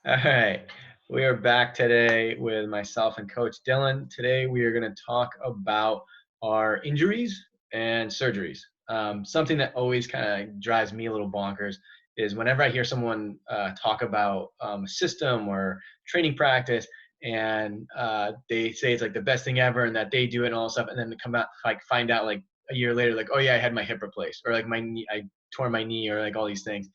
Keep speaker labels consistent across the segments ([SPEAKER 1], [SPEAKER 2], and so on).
[SPEAKER 1] All right. We are back today with myself and Coach Dylan. Today we are going to talk about our injuries and surgeries. Something that always kind of drives me a little bonkers is whenever I hear someone talk about a system or training practice, and they say it's like the best thing ever and that they do it and all this stuff, and then they come out like find out like a year later, like, oh yeah, I had my hip replaced, or like my knee, I tore my knee, or like all these things.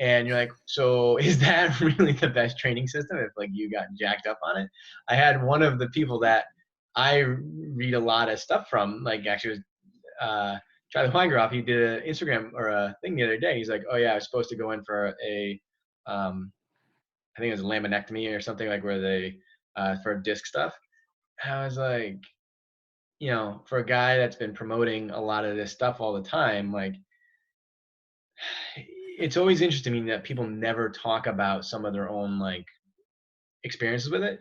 [SPEAKER 1] And you're like, so is that really the best training system if like you got jacked up on it? I had one of the people that I read a lot of stuff from, like actually was Charlie Weingroff. He did an Instagram or a thing the other day. He's like, oh yeah, I was supposed to go in for a I think it was a laminectomy or something, like where they for disc stuff. And I was like, for a guy that's been promoting a lot of this stuff all the time, like it's always interesting to me that people never talk about some of their own like experiences with it,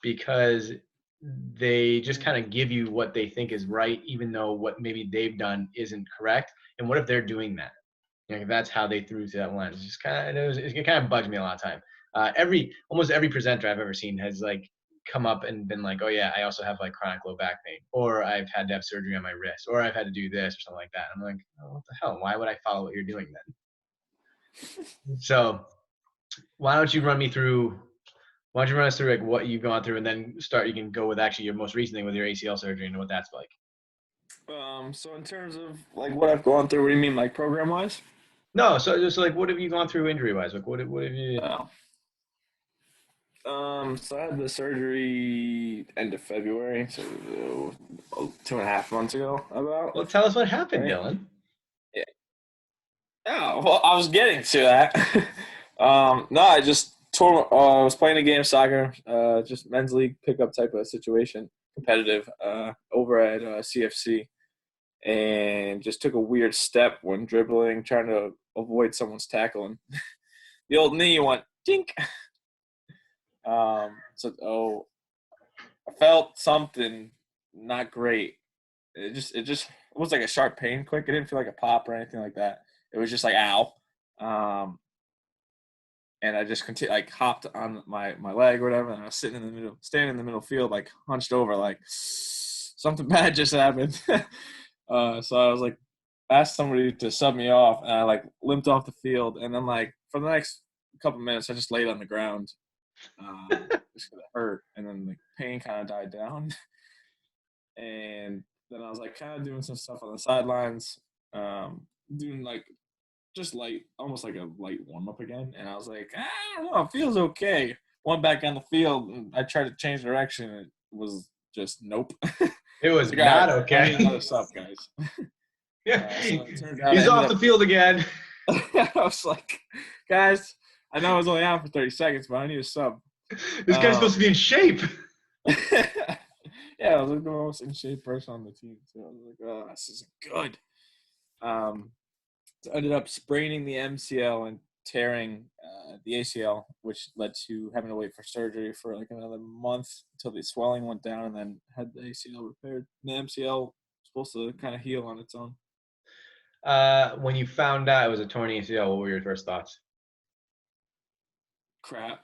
[SPEAKER 1] because they just kind of give you what they think is right, even though what maybe they've done isn't correct. And what if they're doing that? That's how they threw through that lens. It's just kind of it kind of bugs me a lot of time. Almost every presenter I've ever seen has like come up and been like, oh yeah, I also have like chronic low back pain, or I've had to have surgery on my wrist, or I've had to do this or something like that. I'm like, oh, what the hell? Why would I follow what you're doing then? So why don't you run me through why don't you run us through like what you've gone through, and then you can go with actually your most recent thing with your ACL surgery and what that's like.
[SPEAKER 2] So in terms of like what I've gone through, what do you mean, like program wise?
[SPEAKER 1] No, so just like what have you gone through injury wise? Like what have you?
[SPEAKER 2] Oh. So I had the surgery end of February, so 2.5 months ago,
[SPEAKER 1] Well,
[SPEAKER 2] about,
[SPEAKER 1] tell us what happened,
[SPEAKER 2] right?
[SPEAKER 1] Dylan.
[SPEAKER 2] Yeah. Oh, well, I was getting to that. No, I just tore. I was playing a game of soccer, just men's league pickup type of situation, competitive, over at CFC, and just took a weird step when dribbling, trying to avoid someone's tackling. The old knee went dink. I felt something not great. It was like a sharp pain, quick. It didn't feel like a pop or anything like that. It was just like ow. Um, and I just continued, like hopped on my leg or whatever, and I was standing in the middle field, like hunched over, like something bad just happened. So I was like, asked somebody to sub me off, and I like limped off the field, and then like for the next couple minutes, I just laid on the ground, just 'cause it hurt, and then the pain kind of died down, and then I was like kind of doing some stuff on the sidelines, doing like just light, almost like a light warm up again, and I was like, I don't know, it feels okay. Went back on the field, and I tried to change direction, and it was just nope.
[SPEAKER 1] It
[SPEAKER 2] I was
[SPEAKER 1] was
[SPEAKER 2] like, all right,
[SPEAKER 1] not
[SPEAKER 2] I need another
[SPEAKER 1] okay.
[SPEAKER 2] sub, guys.
[SPEAKER 1] Yeah,
[SPEAKER 2] So it turned out I
[SPEAKER 1] he's
[SPEAKER 2] ended
[SPEAKER 1] off
[SPEAKER 2] up.
[SPEAKER 1] the field again.
[SPEAKER 2] I was like, guys, I know I was only out for 30 seconds, but I need a sub.
[SPEAKER 1] This guy's supposed to
[SPEAKER 2] Um,
[SPEAKER 1] be in shape.
[SPEAKER 2] yeah, I was like the most in shape person on the team. So I was like, oh, this isn't good. Um, so I ended up spraining the MCL and tearing the ACL, which led to having to wait for surgery for like another month until the swelling went down, and then had the ACL repaired. And the MCL was supposed to kind of heal on its own.
[SPEAKER 1] When you found out it was a torn ACL, what were your first thoughts?
[SPEAKER 2] Crap.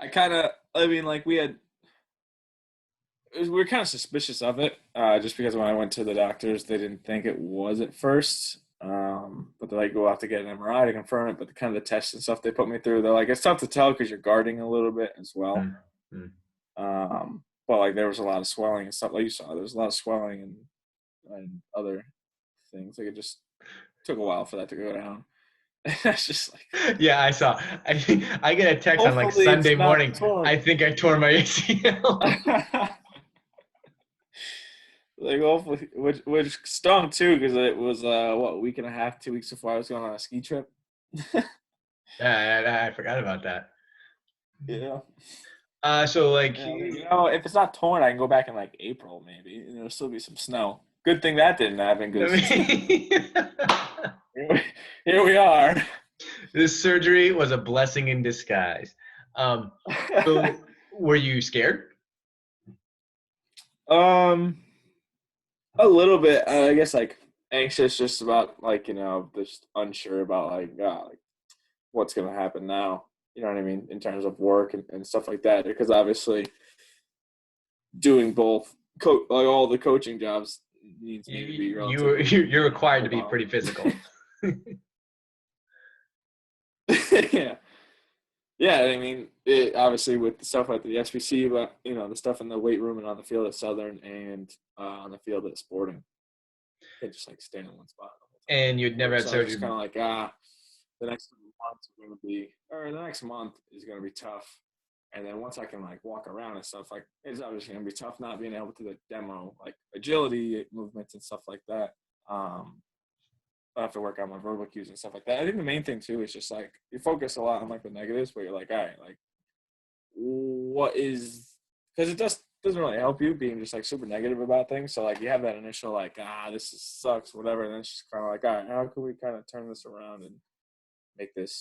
[SPEAKER 2] I mean, like we were kind of suspicious of it, just because when I went to the doctors, they didn't think it was at first. But they like go out to get an MRI to confirm it. But the kind of the tests and stuff they put me through, they're like, it's tough to tell because you're guarding a little bit as well.
[SPEAKER 1] Mm-hmm.
[SPEAKER 2] But like there was a lot of swelling and stuff like you saw. There was a lot of swelling and other things. Like it just took a while for that to go down. It's just like,
[SPEAKER 1] Yeah, I saw. I get a text on like
[SPEAKER 2] hopefully it's
[SPEAKER 1] Sunday
[SPEAKER 2] not
[SPEAKER 1] morning.
[SPEAKER 2] torn.
[SPEAKER 1] I think I tore my ACL.
[SPEAKER 2] Like hopefully, which stung too because it was what, a week and a half, 2 weeks before I was going on a ski trip.
[SPEAKER 1] Yeah, I forgot about that.
[SPEAKER 2] Yeah,
[SPEAKER 1] So like,
[SPEAKER 2] yeah. Like, if it's not torn, I can go back in like April maybe, and there'll still be some snow. Good thing that didn't happen
[SPEAKER 1] I
[SPEAKER 2] because
[SPEAKER 1] mean,
[SPEAKER 2] here we are.
[SPEAKER 1] this surgery was a blessing in disguise. Um, so were you scared?
[SPEAKER 2] um, a little bit. I guess like anxious, just about like just unsure about like what's gonna happen now. you know what I mean, in terms of work and stuff like that. Because obviously, doing both, like all the coaching jobs, needs me to be relatively.
[SPEAKER 1] You're required to be pretty physical.
[SPEAKER 2] Yeah. Yeah, I mean, obviously with the stuff like the SBC, but the stuff in the weight room and on the field at Southern and on the field at Sporting, can't just like stand in one spot the whole time.
[SPEAKER 1] And you'd never had
[SPEAKER 2] So
[SPEAKER 1] surgery.
[SPEAKER 2] it's kind of like the next the next month is gonna be tough, and then once I can like walk around and stuff, like it's obviously gonna be tough not being able to demo like agility movements and stuff like that. I have to work on my verbal cues and stuff like that. I think the main thing too is just like you focus a lot on like the negatives, but you're like, all right, like what is, because it doesn't really help you being just like super negative about things. So like you have that initial like sucks, whatever, and then it's just kind of like, all right, how can we kind of turn this around and make this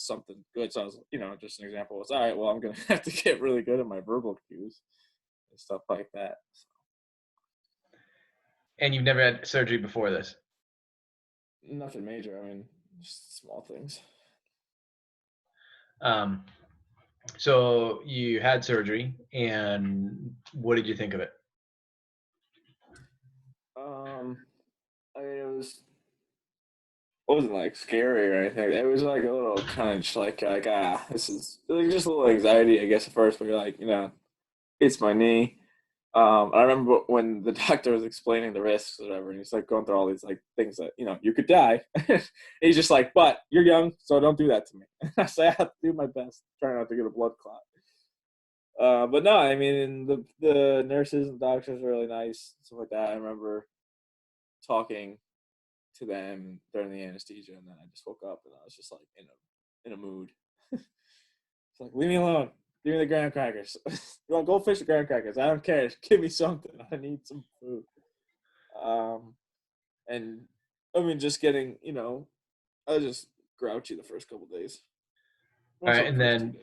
[SPEAKER 2] something good? So I was, just an example was, all right, well, I'm gonna have to get really good at my verbal cues and stuff like that. So.
[SPEAKER 1] And you've never had surgery before this?
[SPEAKER 2] Nothing major. I mean, just small things.
[SPEAKER 1] So you had surgery, and what did you think of it?
[SPEAKER 2] I mean, it wasn't like scary or anything. It was like a little kind of just like this is like just a little anxiety, I guess, at first. But you're like, it's my knee. I remember when the doctor was explaining the risks or whatever, and he's like going through all these like things that you could die. He's just like, but you're young, so don't do that to me. I say I have to do my best, try not to get a blood clot. But no, I mean the nurses and doctors are really nice, stuff like that. I remember talking to them during the anesthesia, and then I just woke up and I was just like in a mood. It's like, leave me alone. Give me the graham crackers. You want goldfish or graham crackers? I don't care. Just give me something. I need some food. And I mean, just getting, I was just grouchy the first couple days.
[SPEAKER 1] All right, and then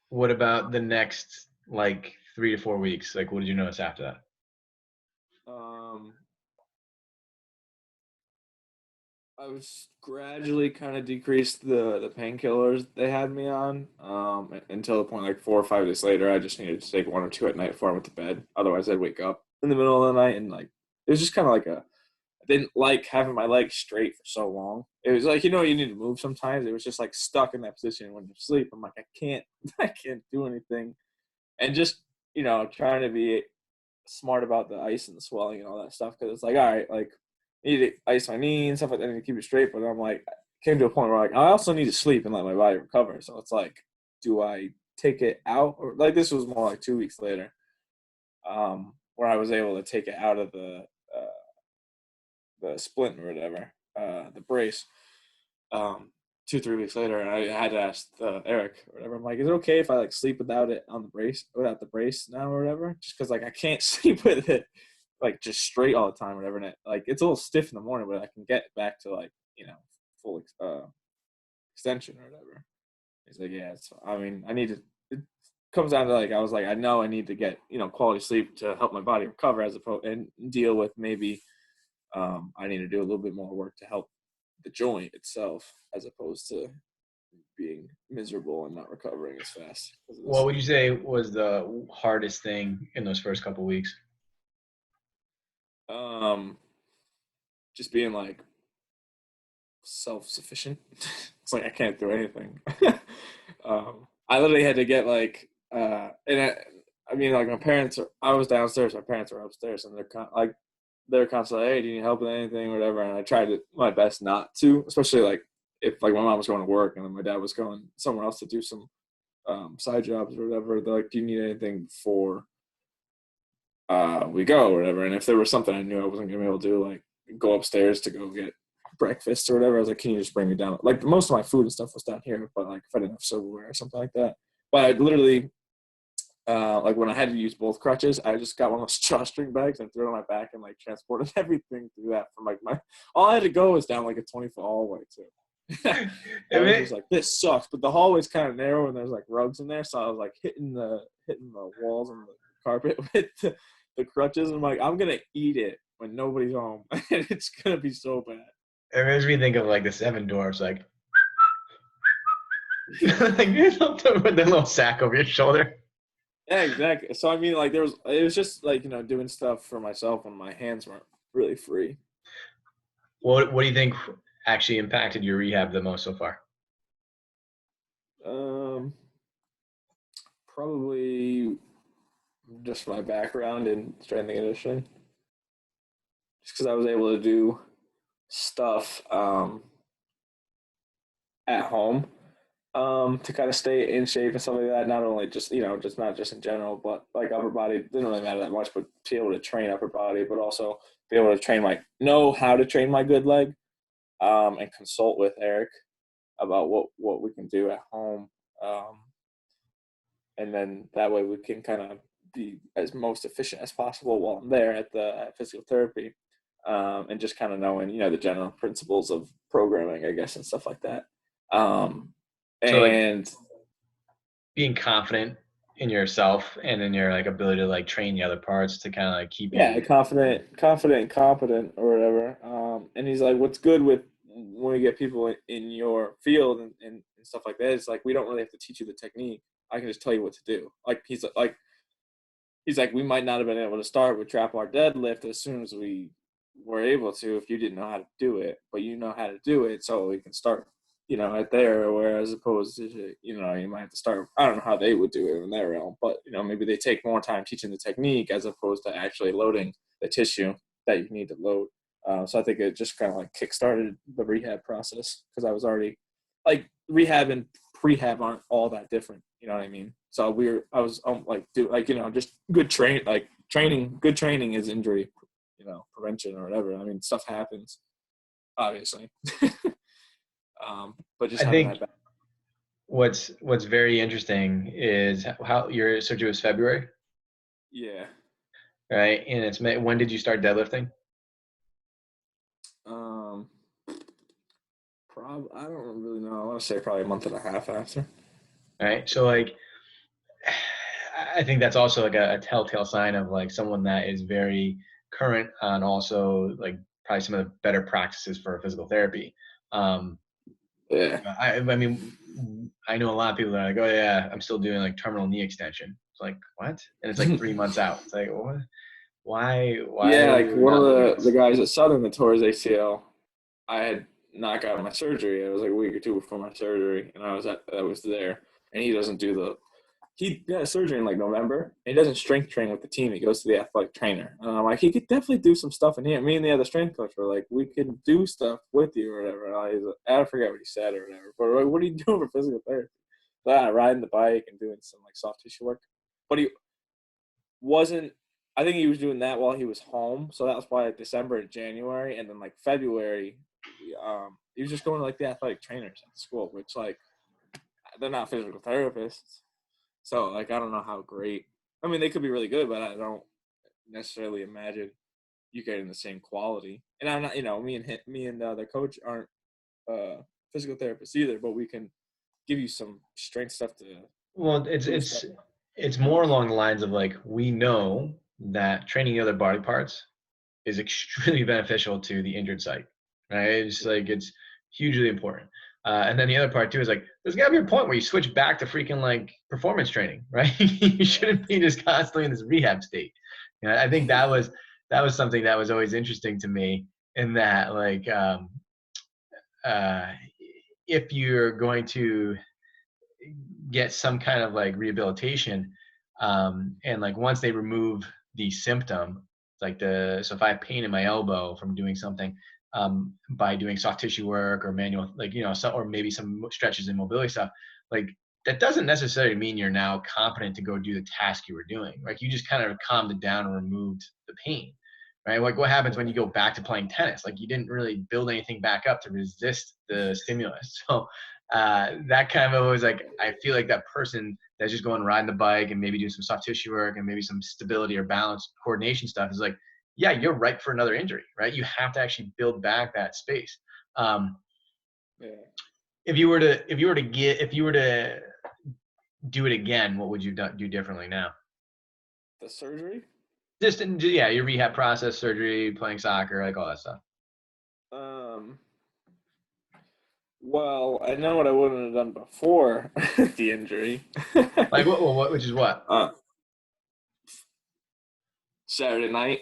[SPEAKER 1] what about the next like 3 to 4 weeks? Like, what did you notice after that?
[SPEAKER 2] I was gradually kind of decreased the painkillers they had me on until the point like 4 or 5 days later, I just needed to take 1 or 2 at night before I went to bed. Otherwise, I'd wake up in the middle of the night and like it was just kind of like I didn't like having my legs straight for so long. It was like you need to move sometimes. It was just like stuck in that position when you sleep. I'm like I can't do anything, and just trying to be smart about the ice and the swelling and all that stuff because it's like all right, like I need to ice my knee and stuff like that to keep it straight. But I'm like, came to a point where like, I also need to sleep and let my body recover. So it's like, do I take it out? Or like this was more like 2 weeks later, where I was able to take it out of the splint or whatever, the brace. 2-3 weeks later, and I had to ask Eric or whatever. I'm like, is it okay if I like sleep without it on the brace, without the brace now or whatever? Just because like I can't sleep with it like just straight all the time or whatever. And like it's a little stiff in the morning, but I can get back to like full extension or whatever. He's like, yeah. I mean, I need to. It comes down to like I was like, I know I need to get quality sleep to help my body recover as opposed and deal with maybe I need to do a little bit more work to help the joint itself as opposed to being miserable and not recovering as fast.
[SPEAKER 1] What would you say was the hardest thing in those first couple weeks?
[SPEAKER 2] Just being like self-sufficient. It's like I can't do anything. I literally had to get like and I mean like my parents I was downstairs, my parents were upstairs, and they're constantly, hey, do you need help with anything or whatever? And I tried my best not to, especially like if like my mom was going to work and then my dad was going somewhere else to do some side jobs or whatever. They're like, do you need anything before we go or whatever? And if there was something I knew I wasn't gonna be able to do, like go upstairs to go get breakfast or whatever, I was like, can you just bring me down? Like most of my food and stuff was down here, but like if I didn't have silverware or something like that. But I literally like when I had to use both crutches, I just got one of those drawstring bags and threw it on my back and like transported everything through that from like all I had to go was down like a 20-foot hallway too. I was just like, this sucks, but the hallway's kind of narrow and there's like rugs in there, so I was like hitting the walls and the carpet with the crutches, and I'm like, I'm gonna eat it when nobody's home, and it's gonna be so bad.
[SPEAKER 1] It makes me think of like the Seven Dwarfs, like. Like with the little sack over your shoulder.
[SPEAKER 2] Yeah, exactly. So I mean, like it was just like doing stuff for myself when my hands weren't really free.
[SPEAKER 1] What do you think actually impacted your rehab the most so far?
[SPEAKER 2] Um, Probably just my background in strength and conditioning, just because I was able to do stuff at home to kind of stay in shape and stuff like that. Not only just just not just in general, but like upper body didn't really matter that much, but to be able to train upper body, but also be able to train my know how to train my good leg, and consult with Eric about what we can do at home, um, and then that way we can kind of be as most efficient as possible while I'm there at physical therapy, and just kind of knowing the general principles of programming, I guess, and stuff like that. Um,
[SPEAKER 1] So like
[SPEAKER 2] and
[SPEAKER 1] being confident in yourself and in your like ability to like train the other parts to kind of like keep
[SPEAKER 2] Yeah,
[SPEAKER 1] you.
[SPEAKER 2] confident, competent, or whatever. And he's like, what's good with when we get people in your field and stuff like that is like we don't really have to teach you the technique. I can just tell you what to do. Like he's like we might not have been able to start with trap bar deadlift as soon as we were able to if you didn't know how to do it, but you know how to do it, so we can start at there. Whereas opposed to you might have to start. I don't know how they would do it in their realm, but maybe they take more time teaching the technique as opposed to actually loading the tissue that you need to load. So I think it just kind of like kickstarted the rehab process because I was already like rehab and prehab aren't all that different. You know what I mean? So I was like, just good training is injury, prevention or whatever. I mean, stuff happens, obviously. But just
[SPEAKER 1] I
[SPEAKER 2] having
[SPEAKER 1] think
[SPEAKER 2] that back.
[SPEAKER 1] what's very interesting is how your surgery was February,
[SPEAKER 2] Yeah.
[SPEAKER 1] right? And it's when did you start deadlifting?
[SPEAKER 2] Um, I don't really know. I want to say probably a month and a half after.
[SPEAKER 1] Right. So like I think that's also like a telltale sign of like someone that is very current on also like probably some of the better practices for physical therapy. Um,
[SPEAKER 2] Yeah.
[SPEAKER 1] I mean, I know a lot of people that are like, oh yeah, I'm still doing like terminal knee extension. It's like what? And it's like 3 months out. It's like what? Why
[SPEAKER 2] Yeah,
[SPEAKER 1] are
[SPEAKER 2] like
[SPEAKER 1] you
[SPEAKER 2] one of
[SPEAKER 1] not looking at
[SPEAKER 2] the
[SPEAKER 1] this?
[SPEAKER 2] guys at Southern that tore his ACL, I had not gotten my surgery. It was like a week or two before my surgery, and I was there. And he doesn't do he got surgery in like November. And he doesn't strength train with the team. He goes to the athletic trainer. And I'm like, he could definitely do some stuff in here. Me and the other strength coach were like, we can do stuff with you or whatever. And I forget what he said or whatever. But like, what are you doing for physical therapy? Riding the bike and doing some like soft tissue work. But he wasn't. I think he was doing that while he was home. So that was probably like December and January, and then like February, he was just going to like the athletic trainers at the school, which like they're not physical therapists. So like I don't know how great. I mean, they could be really good, but I don't necessarily imagine you getting the same quality. And I'm not, me and the other coach aren't physical therapists either, but we can give you some strength stuff to
[SPEAKER 1] Well,
[SPEAKER 2] boost up.
[SPEAKER 1] it's more along the lines of like we know that training the other body parts is extremely beneficial to the injured site, right? It's like it's hugely important. And then the other part too is like there's got to be a point where you switch back to freaking like performance training, right? You shouldn't be just constantly in this rehab state. I think that was something that was always interesting to me in that like uh, if you're going to get some kind of like rehabilitation, and like once they remove the symptom, like so if I have pain in my elbow from doing something, by doing soft tissue work or manual, like or maybe some stretches and mobility stuff, like that doesn't necessarily mean you're now competent to go do the task you were doing. Like you just kind of calmed it down and removed the pain, right? Like what happens when you go back to playing tennis? Like you didn't really build anything back up to resist the stimulus. So that kind of always like I feel like that person that's just going riding the bike and maybe doing some soft tissue work and maybe some stability or balance coordination stuff is like, yeah, you're ripe for another injury, right? You have to actually build back that space. Um,
[SPEAKER 2] Yeah.
[SPEAKER 1] if you were to do it again, what would you do differently now?
[SPEAKER 2] The surgery.
[SPEAKER 1] Just yeah, your rehab process, surgery, playing soccer, like all that stuff.
[SPEAKER 2] Um, Well, I know what I wouldn't have done before the injury.
[SPEAKER 1] Like what which is what?
[SPEAKER 2] uh, Saturday night.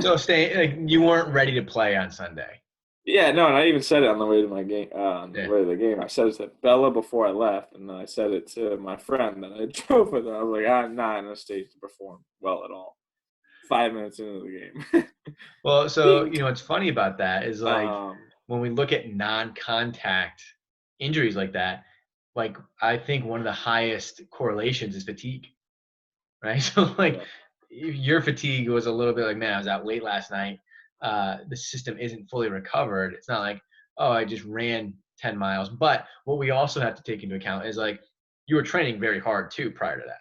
[SPEAKER 1] So stay like you weren't ready to play on Sunday.
[SPEAKER 2] Yeah, no, and I even said it on the way to my game, on the
[SPEAKER 1] Yeah.
[SPEAKER 2] way to the game. I said it to Bella before I left, and then I said it to my friend that I drove with. I was like, I'm not in a state to perform well at all. 5 minutes into the game.
[SPEAKER 1] Well, so
[SPEAKER 2] Dink.
[SPEAKER 1] what's funny about that is like
[SPEAKER 2] Um,
[SPEAKER 1] when we look at non-contact injuries like that, like I think one of the highest correlations is fatigue, right? So like
[SPEAKER 2] yeah,
[SPEAKER 1] your fatigue was a little bit like, man, I was out late last night. The system isn't fully recovered. It's not like, oh, I just ran 10 miles. But what we also have to take into account is like you were training very hard too prior to that,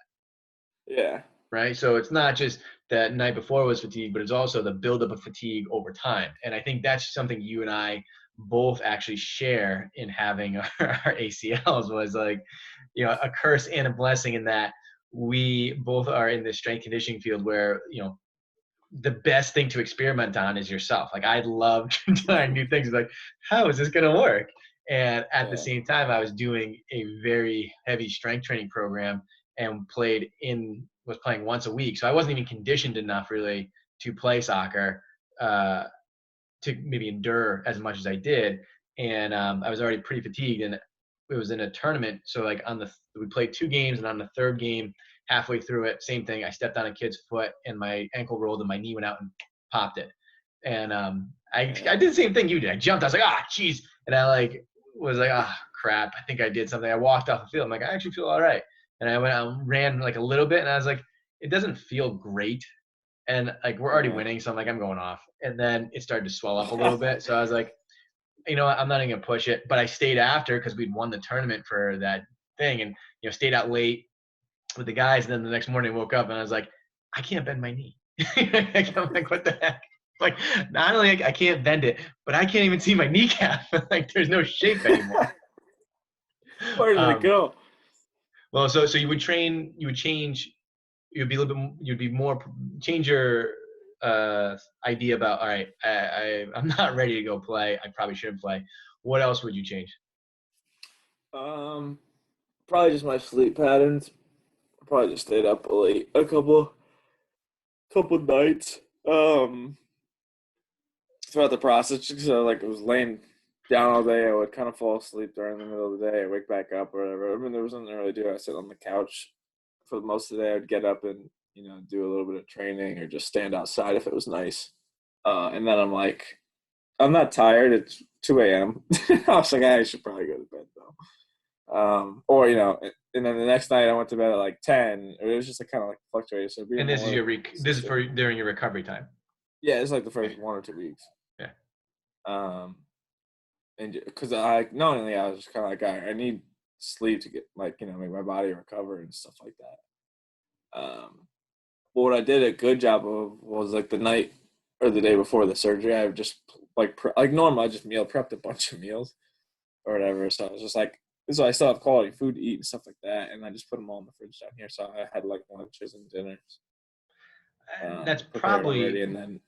[SPEAKER 2] yeah,
[SPEAKER 1] right? So it's not just that night before was fatigue, but it's also the buildup of fatigue over time. And I think that's something you and I both actually share in having our ACLs was like, a curse and a blessing in that we both are in the strength conditioning field where, the best thing to experiment on is yourself. Like I love trying new things. Like, how is this going to work? And at the
[SPEAKER 2] yeah,
[SPEAKER 1] same time, I was doing a very heavy strength training program and was playing once a week. So I wasn't even conditioned enough really to play soccer, uh, to maybe endure as much as I did. And I was already pretty fatigued, and it was in a tournament. So like we played 2 games, and on the third game, halfway through it, same thing. I stepped on a kid's foot, and my ankle rolled, and my knee went out and popped it. And I
[SPEAKER 2] yeah,
[SPEAKER 1] did the same thing you did. I jumped. I was like, jeez, and I like was like, crap. I think I did something. I walked off the field. I'm like, I actually feel all right. And I went out and ran like a little bit, and I was like, it doesn't feel great, and like we're already
[SPEAKER 2] uh-huh.
[SPEAKER 1] winning, so I'm like, I'm going off. And then it started to swell up a little bit. So I was like, you know what, I'm not even gonna push it. But I stayed after because we'd won the tournament for that thing, and stayed out late with the guys. And then the next morning I woke up and I was like, I can't bend my knee. I'm like, what the heck? Like, not only I can't bend it, but I can't even see my kneecap. Like, there's no shape anymore.
[SPEAKER 2] Where did it
[SPEAKER 1] Um,
[SPEAKER 2] go?
[SPEAKER 1] well, so you would train, you would change, you'd be a little bit, you'd be more change your idea about. All right, I'm not ready to go play. I probably shouldn't play. What else would you change?
[SPEAKER 2] Um, Probably just my sleep patterns. Probably just stayed up late a couple nights. Throughout the process, just so like I was laying down all day, I would kind of fall asleep during the middle of the day. I wake back up or whatever. I mean, there was nothing to really do. I sit on the couch for most of the day. I'd get up and do a little bit of training or just stand outside if it was nice. And then I'm like, I'm not tired. It's 2 a.m. I was like, I should probably go to bed though. Or and then the next night I went to bed at like 10. It was just like kind of like fluctuated. So being
[SPEAKER 1] And this is
[SPEAKER 2] more
[SPEAKER 1] this is
[SPEAKER 2] consistent.
[SPEAKER 1] for during your recovery time.
[SPEAKER 2] Yeah, it's like the first 1 or 2 weeks.
[SPEAKER 1] Yeah.
[SPEAKER 2] Um, and because I knowingly I was just kind of like I need sleep to get like make my body recover and stuff like that. But what I did a good job of was like the night or the day before the surgery, I would just like normal. I just meal prepped a bunch of meals or whatever. So I was just like, so I still have quality food to eat and stuff like that, and I just put them all in the fridge down here. So I had like lunches and dinners
[SPEAKER 1] And that's
[SPEAKER 2] prepared already,
[SPEAKER 1] probably
[SPEAKER 2] and then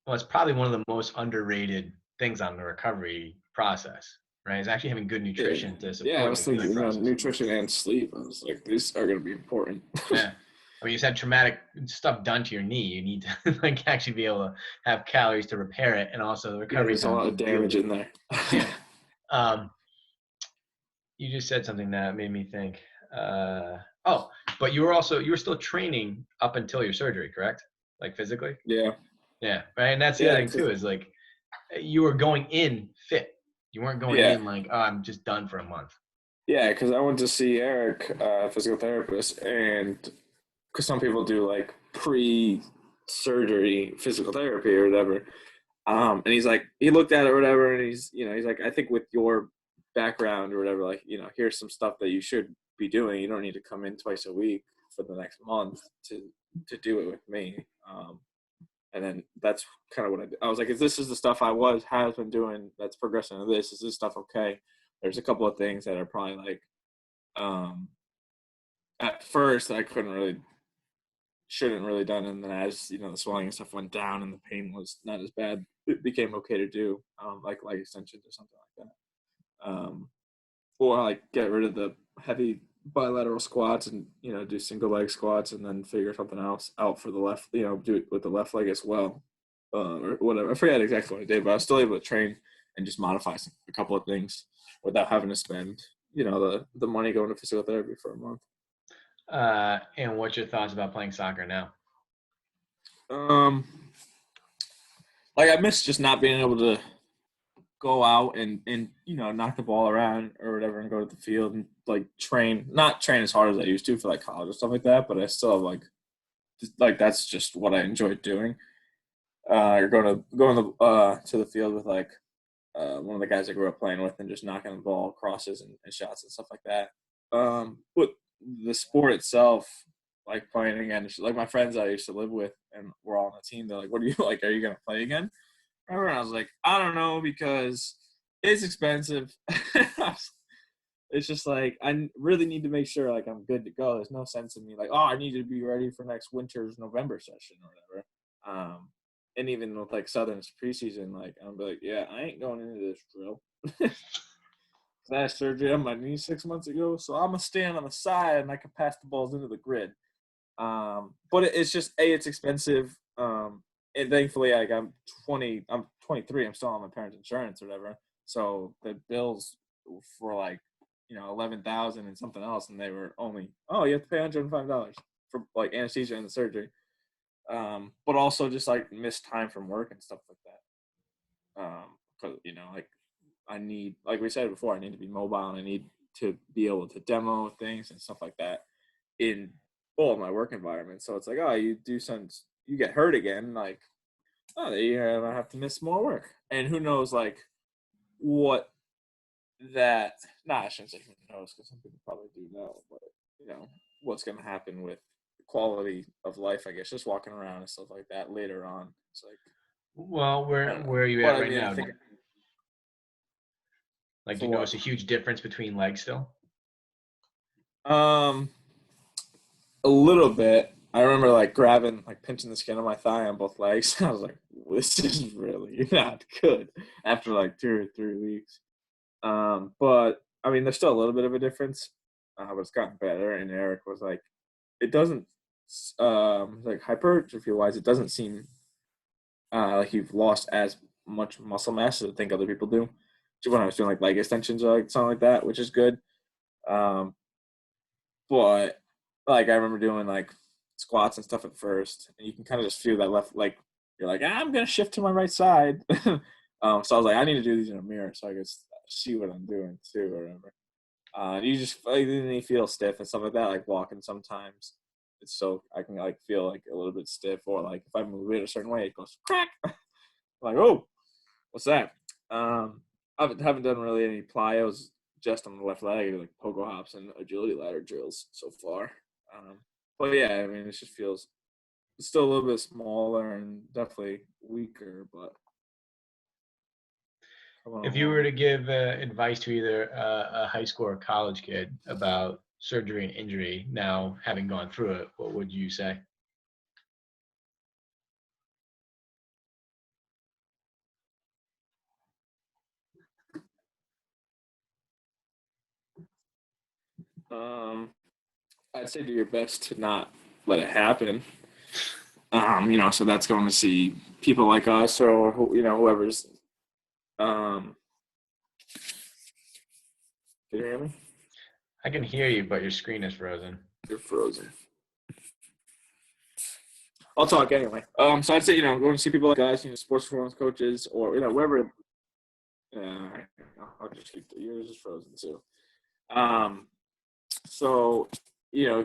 [SPEAKER 1] well, it's probably one of the most underrated things on the recovery process, right? Is actually having good
[SPEAKER 2] yeah,
[SPEAKER 1] nutrition to
[SPEAKER 2] yeah. I
[SPEAKER 1] support the
[SPEAKER 2] was
[SPEAKER 1] healing
[SPEAKER 2] thinking,
[SPEAKER 1] process.
[SPEAKER 2] nutrition and sleep. I was like, these are going to be important.
[SPEAKER 1] Yeah. I mean, you had traumatic stuff done to your knee. You need to like actually be able to have calories to repair it, and also the
[SPEAKER 2] Yeah,
[SPEAKER 1] recovery
[SPEAKER 2] there's a
[SPEAKER 1] time
[SPEAKER 2] lot
[SPEAKER 1] to
[SPEAKER 2] of
[SPEAKER 1] deal with
[SPEAKER 2] damage
[SPEAKER 1] it.
[SPEAKER 2] in there.
[SPEAKER 1] Yeah. Um, you just said something that made me think. Oh, but you were still training up until your surgery, correct? Like physically?
[SPEAKER 2] Yeah,
[SPEAKER 1] Yeah. Right. And that's the other
[SPEAKER 2] yeah,
[SPEAKER 1] thing too is like you were going in fit. You weren't going
[SPEAKER 2] yeah.
[SPEAKER 1] in like, oh, I'm just done for a month.
[SPEAKER 2] Yeah, because I went to see Eric, physical therapist, and because some people do like pre-surgery physical therapy or whatever. And he's like, he looked at it or whatever, and he's like, I think with your background or whatever, like, here's some stuff that you should be doing. You don't need to come in twice a week for the next month to do it with me. And then that's kind of what I did. I was like, if this is the stuff has been doing that's progressing to this, is this stuff okay? There's a couple of things that are probably like, um, at first I couldn't really shouldn't really done. And then as the swelling and stuff went down and the pain was not as bad, it became okay to do like leg extensions or something like that. Or like get rid of the heavy bilateral squats and do single leg squats and then figure something else out for the left. Do it with the left leg as well, or whatever. I forget exactly what I did, but I was still able to train and just modify a couple of things without having to spend the money going to physical therapy for a month.
[SPEAKER 1] And what's your thoughts about playing soccer now?
[SPEAKER 2] Like I miss just not being able to go out and knock the ball around or whatever and go to the field and like not train as hard as I used to for like college or stuff like that, but I still have like that's just what I enjoy doing. Or going to the field with like one of the guys I grew up playing with and just knocking the ball crosses and shots and stuff like that. But the sport itself, like playing again, like my friends I used to live with and we're all on the team, they're like, what are you like? Are you going to play again? And I was like, I don't know because it's expensive. It's just like I really need to make sure like I'm good to go. There's no sense in me like, oh, I need to be ready for next winter's November session or whatever. And even with like Southern's preseason, like I'm like, yeah, I ain't going into this drill. I had surgery on my knee 6 months ago, so I'm gonna stand on the side and I can pass the balls into the grid. But it's just it's expensive. And thankfully, like I'm 23. I'm still on my parents' insurance or whatever. So the bills for like $11,000 and something else, and they were only you have to pay $105 for like anesthesia and the surgery. But also just like missed time from work and stuff like that. Because like I need, like we said before, I need to be mobile and I need to be able to demo things and stuff like that in all of my work environment. So it's like, you get hurt again, like, you're gonna have to miss more work. And who knows, like, what that, I shouldn't say who knows, because some people probably do know, but, what's gonna happen with quality of life, I guess, just walking around and stuff like that later on. It's like,
[SPEAKER 1] well, where are you at right now? Like, do you notice a huge difference between legs still?
[SPEAKER 2] A little bit. I remember like pinching the skin on my thigh on both legs. I was like, this is really not good after like 2 or 3 weeks. But I mean, there's still a little bit of a difference, but it's gotten better. And Eric was like, it doesn't, like hypertrophy wise, it doesn't seem like you've lost as much muscle mass as I think other people do. When I was doing like leg extensions or like something like that, which is good. But like I remember doing like squats and stuff at first, and you can kind of just feel that left, like you're like, I'm gonna shift to my right side. So I was like, I need to do these in a mirror so I can see what I'm doing too, or whatever. You just like, then you feel stiff and stuff like that. Like walking sometimes, it's so I can like feel like a little bit stiff, or like if I move it a certain way, it goes crack. I'm like, oh, what's that? I haven't done really any plyos just on the left leg, like pogo hops and agility ladder drills so far. But yeah, I mean, it just feels still a little bit smaller and definitely weaker. But
[SPEAKER 1] if you were to give advice to either a high school or college kid about surgery and injury, now having gone through it, what would you say?
[SPEAKER 2] I'd say do your best to not let it happen. So that's going to see people like us or whoever's. Can you hear me?
[SPEAKER 1] I can hear you, but your screen is frozen.
[SPEAKER 2] You're frozen. I'll talk anyway. So I'd say going to see people like us, sports performance coaches, or whoever. I'll just keep yours is frozen too. So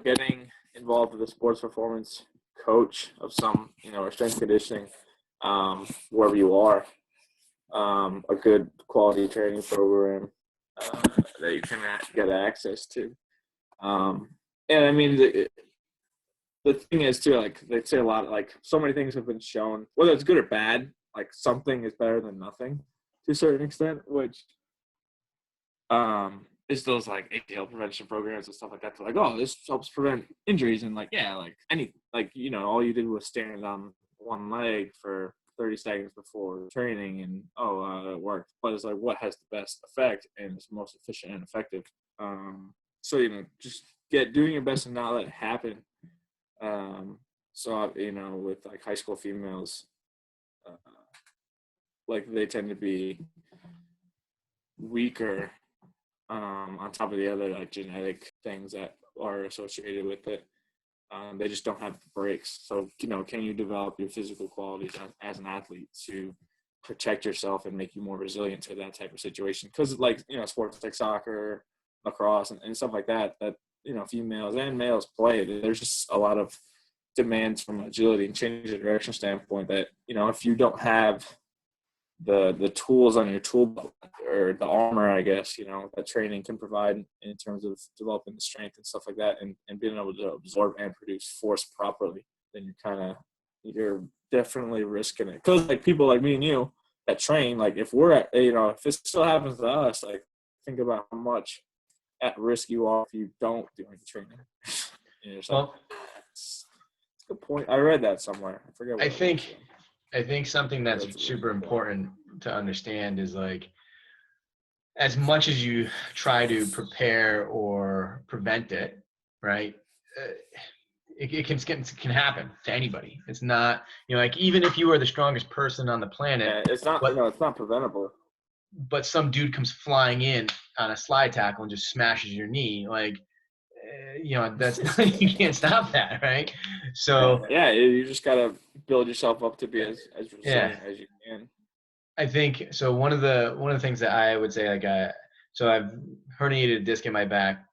[SPEAKER 2] getting involved with a sports performance coach of some, or strength conditioning, wherever you are, a good quality training program that you can get access to. And I mean, the thing is too, like they say a lot, like so many things have been shown, whether it's good or bad, like something is better than nothing to a certain extent, which it's those like ACL prevention programs and stuff like that. They're like, oh, this helps prevent injuries, and like, yeah, like all you did was stand on one leg for 30 seconds before training, and it worked. But it's like, what has the best effect and is most efficient and effective? So just doing your best and not let it happen. So with like high school females, like they tend to be weaker on top of the other like genetic things that are associated with it. They just don't have the breaks. So, can you develop your physical qualities as an athlete to protect yourself and make you more resilient to that type of situation? Because like, sports like soccer, lacrosse, and stuff like that, females and males play. There's just a lot of demands from agility and change of direction standpoint that, if you don't have the tools on your tool belt or the armor, I guess, that training can provide in terms of developing the strength and stuff like that, and being able to absorb and produce force properly, then you're definitely risking it. Because like people like me and you that train, like if we're at, if this still happens to us, like think about how much at risk you are if you don't do any training.
[SPEAKER 1] Well,
[SPEAKER 2] it's a good point. I read that somewhere. I forget what
[SPEAKER 1] I think something that's super important to understand is like, as much as you try to prepare or prevent it, right? It can happen to anybody. It's not, like even if you are the strongest person on the planet,
[SPEAKER 2] it's not, it's not preventable.
[SPEAKER 1] But some dude comes flying in on a slide tackle and just smashes your knee, like, that's you can't stop that, right? So
[SPEAKER 2] yeah, you just gotta build yourself up to be as resilient as you can.
[SPEAKER 1] I think so. One of the things that I would say, like, so I've herniated a disc in my back,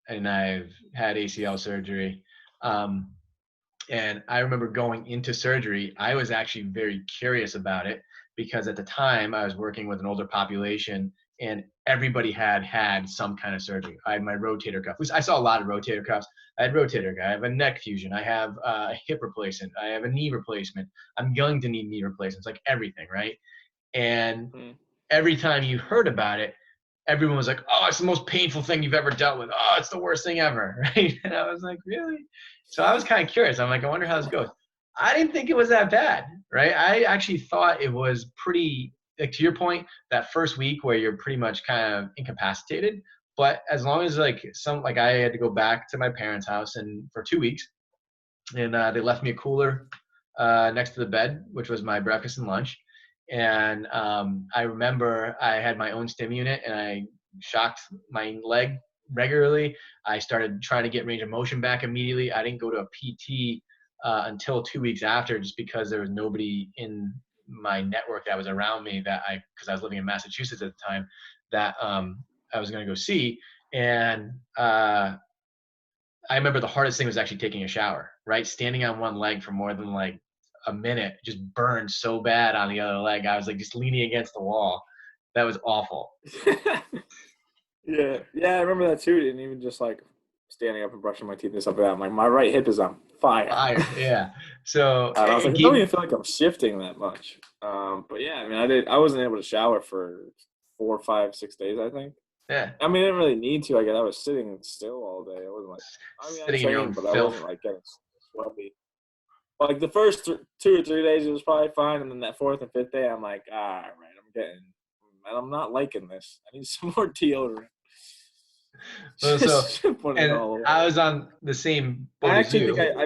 [SPEAKER 1] and I've had ACL surgery. And I remember going into surgery, I was actually very curious about it because at the time I was working with an older population, and everybody had some kind of surgery. I had my rotator cuff. I saw a lot of rotator cuffs. I had rotator cuff. I have a neck fusion. I have a hip replacement. I have a knee replacement. I'm going to need knee replacements, like everything, right? And every time you heard about it, everyone was like, oh, it's the most painful thing you've ever dealt with. Oh, it's the worst thing ever, right? And I was like, really? So I was kind of curious. I'm like, I wonder how this goes. I didn't think it was that bad, right? I actually thought it was pretty, like to your point, that first week where you're pretty much kind of incapacitated. But as long as I had to go back to my parents' house and for 2 weeks, and they left me a cooler next to the bed, which was my breakfast and lunch. And I remember I had my own stim unit, and I shocked my leg regularly. I started trying to get range of motion back immediately. I didn't go to a PT until 2 weeks after, just because there was nobody in my network that was around me because I was living in Massachusetts at the time, that I was going to go see. And I remember the hardest thing was actually taking a shower, right? Standing on one leg for more than like a minute just burned so bad on the other leg. I was like just leaning against the wall. That was awful.
[SPEAKER 2] Yeah, I remember that too. And even just like standing up and brushing my teeth and stuff like that, I'm like, my right hip is on fire.
[SPEAKER 1] Yeah. So
[SPEAKER 2] I was like, I don't even feel like I'm shifting that much. But yeah, I mean, I wasn't able to shower for 4, 5, 6 days, I think.
[SPEAKER 1] Yeah.
[SPEAKER 2] I mean, I didn't really need to. I guess I was sitting still all day. I wasn't like,
[SPEAKER 1] sitting in your own
[SPEAKER 2] but
[SPEAKER 1] filth.
[SPEAKER 2] I wasn't like getting sweaty. Like the first 2 or 3 days, it was probably fine, and then that 4th and 5th day, I'm like, all right, I'm not liking this. I need some more deodorant.
[SPEAKER 1] And I was on the same boat as you.
[SPEAKER 2] I actually think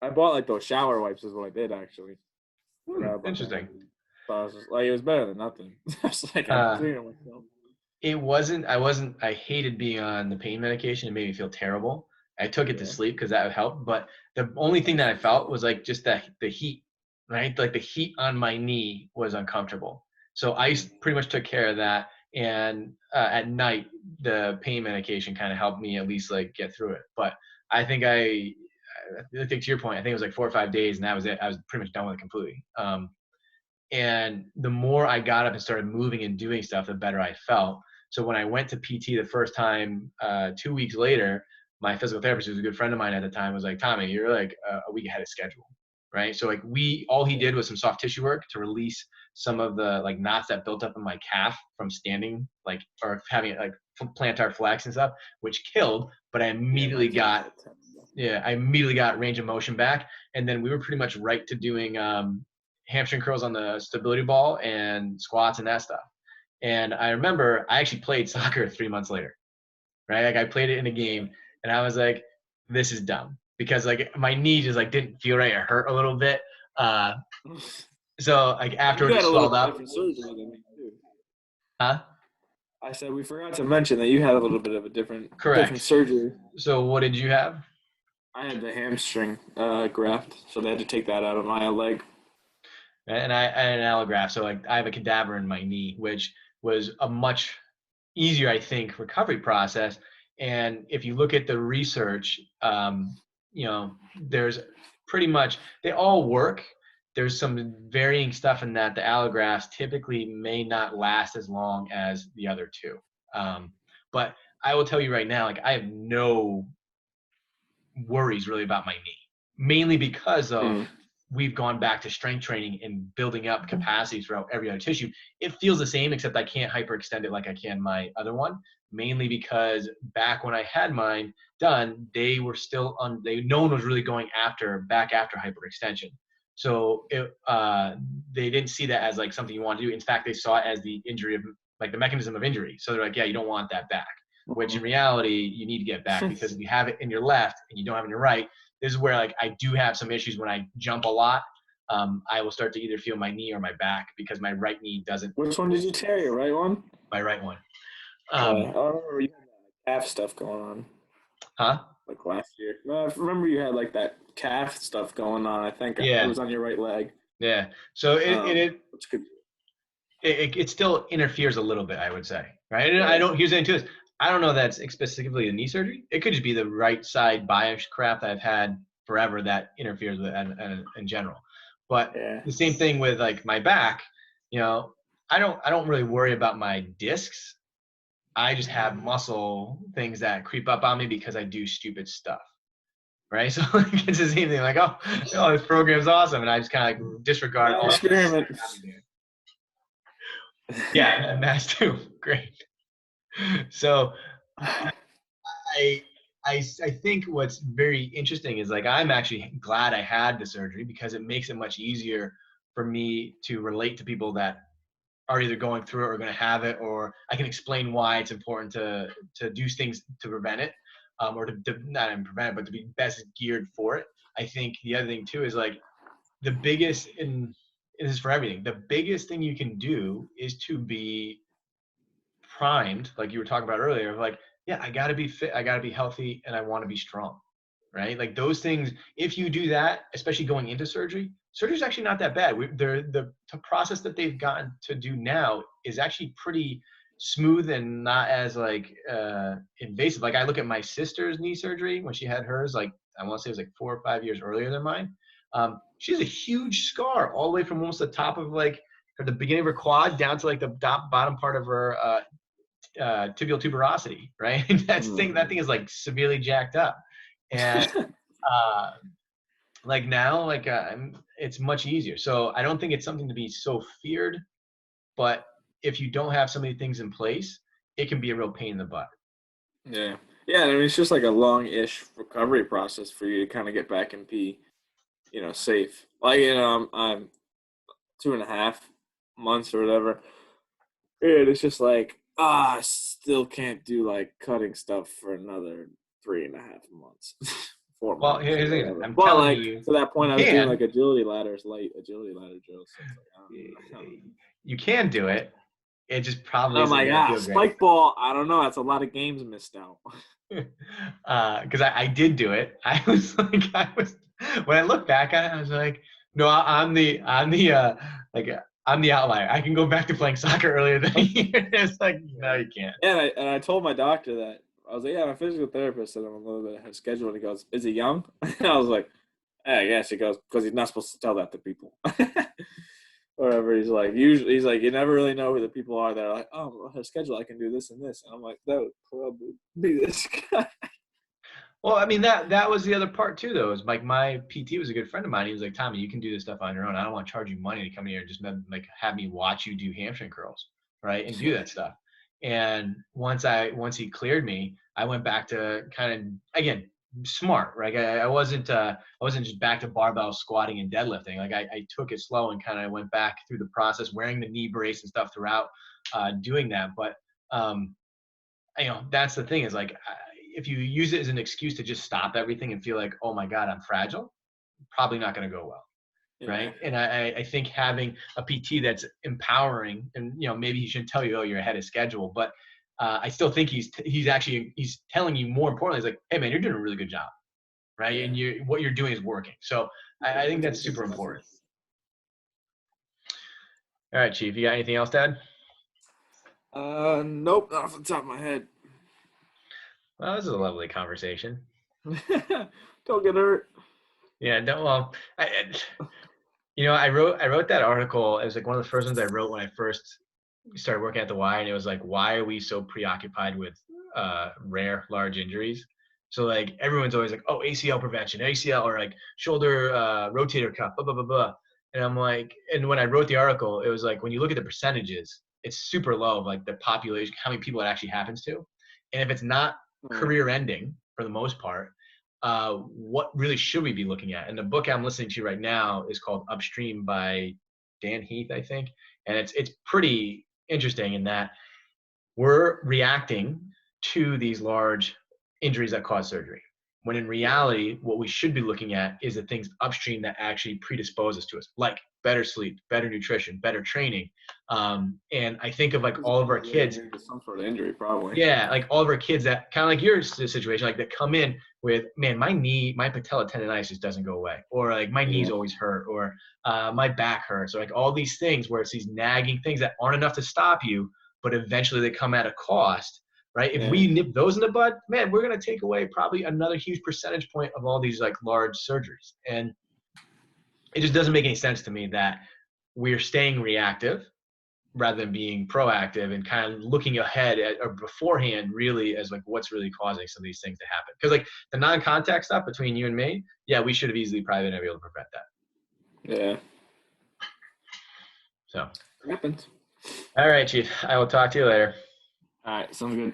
[SPEAKER 2] I bought like those shower wipes is what I did actually.
[SPEAKER 1] Interesting.
[SPEAKER 2] So I was just, like, it was better than nothing. I was like, I'm cleaning myself.
[SPEAKER 1] I hated being on the pain medication. It made me feel terrible. I took it to sleep because that would help. But the only thing that I felt was like just the heat, right? Like the heat on my knee was uncomfortable. So I to much care of that. And at night, the pain medication kind of helped me at least like get through it. But I think to your point, I think it was like 4 or 5 days, and that was it. I was pretty much done with it completely. And the more I got up and started moving and doing stuff, the better I felt. So when I went to PT the first time, 2 weeks later, my physical therapist, who was a good friend of mine at the time, was like, Tommy, you're like a week ahead of schedule, right? So like all he did was some soft tissue work to release some of the like knots that built up in my calf from standing, like, or having like plantar flex and stuff, which killed. But I immediately got range of motion back, and then we were pretty much right to doing hamstring curls on the stability ball and squats and that stuff. And I remember I actually played soccer 3 months later, right? Like I played it in a game, and I was like, this is dumb, because like my knee just like didn't feel right. It hurt a little bit. So like after it swelled up.
[SPEAKER 2] Different surgery than me too.
[SPEAKER 1] Huh?
[SPEAKER 2] I said we forgot to mention that you had a little bit of a different surgery.
[SPEAKER 1] So what did you have?
[SPEAKER 2] I had the hamstring graft, so they had to take that out of my leg.
[SPEAKER 1] And I had an allograft, so like I have a cadaver in my knee, which was a much easier, I think, recovery process. And if you look at the research, there's pretty much, they all work. There's some varying stuff in that the allografts typically may not last as long as the other two. But I will tell you right now, like I have no worries really about my knee, mainly because of we've gone back to strength training and building up capacity throughout every other tissue. It feels the same, except I can't hyperextend it like I can my other one, mainly because back when I had mine done, they were still no one was really going back after hyperextension. So they didn't see that as like something you want to do. In fact, they saw it as the injury of like the mechanism of injury. So they're like, yeah, you don't want that back, which in reality, you need to get back, because if you have it in your left and you don't have it in your right, this is where like I do have some issues when I jump a lot. I will start to either feel my knee or my back, because my right knee doesn't.
[SPEAKER 2] Which one did you tear? Your right one?
[SPEAKER 1] My right one.
[SPEAKER 2] I remember you had calf stuff going on.
[SPEAKER 1] Huh?
[SPEAKER 2] Like last year. No, I remember you had like that calf stuff going on. I think it was on your right leg.
[SPEAKER 1] Yeah. So it still interferes a little bit, I would say. Right. And here's the thing too, is I don't know that's specifically a knee surgery. It could just be the right side bias crap that I've had forever that interferes with it in general. But the same thing with like my back, I don't really worry about my discs. I just have muscle things that creep up on me because I do stupid stuff. Right. So like, it's the same thing, like, oh, this program's awesome. And I just kind of like disregard all
[SPEAKER 2] experiment.
[SPEAKER 1] Yeah, and that's too great. So I think what's very interesting is like I'm actually glad I had the surgery, because it makes it much easier for me to relate to people that are either going through it or going to have it, or I can explain why it's important to do things to prevent it, or to not even prevent it, but to be best geared for it. I think the other thing too is like the biggest, and this is for everything, the biggest thing you can do is to be primed, like you were talking about earlier, of like, yeah, I got to be fit, I got to be healthy, and I want to be strong, right? Like those things, if you do that, especially going into surgery is actually not that bad. The process that they've gotten to do now is actually pretty smooth and not as like invasive. Like I look at my sister's knee surgery when she had hers, like I want to say it was like 4 or 5 years earlier than mine. She has a huge scar all the way from almost the top of like the beginning of her quad down to like the bottom part of her tibial tuberosity, right? That thing is like severely jacked up, and like now, like it's much easier. So I don't think it's something to be so feared, but if you don't have so many things in place, it can be a real pain in the butt.
[SPEAKER 2] Yeah. I mean, it's just like a long-ish recovery process for you to kind of get back and be, safe. Like, I'm 2.5 months or whatever, and it's just like, I still can't do like cutting stuff for another 3.5 months. 4 months.
[SPEAKER 1] Well, here's the thing. I'm telling you,
[SPEAKER 2] to that point, I was doing like agility ladders, light agility ladder drills. So it's like,
[SPEAKER 1] you can do it. It just probably.
[SPEAKER 2] Oh my God, spike ball! I don't know. That's a lot of games missed out.
[SPEAKER 1] Because I did do it. When I look back at it, I was like, no, I'm the outlier. I can go back to playing soccer earlier than you. It's like, no, you can't.
[SPEAKER 2] Yeah, and I told my doctor that. I was like, yeah, I'm a physical therapist, and I'm a little bit ahead of schedule. And he goes, is he young? And I was like, yeah, yes. He goes, because he's not supposed to tell that to people. Whatever. He's like, usually, he's like, you never really know who the people are that are like, oh, I have a schedule, I can do this and this. And I'm like, that would probably be this guy.
[SPEAKER 1] Well, I mean that was the other part too, though. Is like my PT was a good friend of mine. He was like, Tommy, you can do this stuff on your own. I don't want to charge you money to come here and just like have me watch you do hamstring curls, right? And do that stuff. And once he cleared me, I went back to kind of again smart, right? I wasn't just back to barbell squatting and deadlifting. Like I took it slow and kind of went back through the process, wearing the knee brace and stuff throughout doing that. But um, that's the thing is like if you use it as an excuse to just stop everything and feel like, oh my god, I'm fragile, probably not going to go well.
[SPEAKER 2] Yeah.
[SPEAKER 1] Right. And I think having a PT that's empowering, and maybe he shouldn't tell you, oh, you're ahead of schedule, but I still think he's telling you, more importantly, he's like, hey man, you're doing a really good job, right?
[SPEAKER 2] Yeah.
[SPEAKER 1] And what you're doing is working. So I think that's super important. All right, Chief, you got anything else to add?
[SPEAKER 2] Nope, not off the top of my head.
[SPEAKER 1] Well, this is a lovely conversation.
[SPEAKER 2] Don't get hurt.
[SPEAKER 1] Yeah, no, well, I wrote that article. It was like one of the first ones I wrote when I first started working at the Y, and it was like, why are we so preoccupied with rare large injuries? So like everyone's always like, oh, ACL prevention, ACL, or like shoulder rotator cuff, blah blah blah blah. And I'm like, and when I wrote the article, it was like when you look at the percentages, it's super low of like the population, how many people it actually happens to, and if it's not career ending for the most part, what really should we be looking at? And the book I'm listening to right now is called Upstream by Dan Heath, I think, and it's pretty interesting in that we're reacting to these large injuries that cause surgery. When in reality, what we should be looking at is the things upstream that actually predispose us to us, like better sleep, better nutrition, better training. And I think of like all of our kids.
[SPEAKER 2] Some sort of injury, probably.
[SPEAKER 1] Yeah, like all of our kids that kind of like your situation, like that come in with, man, my patella tendonitis just doesn't go away, or like my knees always hurt, or my back hurts, or like all these things where it's these nagging things that aren't enough to stop you, but eventually they come at a cost. Right? If we nip those in the bud, man, we're going to take away probably another huge percentage point of all these like large surgeries. And it just doesn't make any sense to me that we're staying reactive rather than being proactive and kind of looking ahead at or beforehand really as like what's really causing some of these things to happen. Because like the non-contact stuff between you and me, yeah, we should have easily probably been able to prevent that.
[SPEAKER 2] Yeah.
[SPEAKER 1] So
[SPEAKER 2] it happens.
[SPEAKER 1] All right, Chief. I will talk to you later.
[SPEAKER 2] All right, sounds good.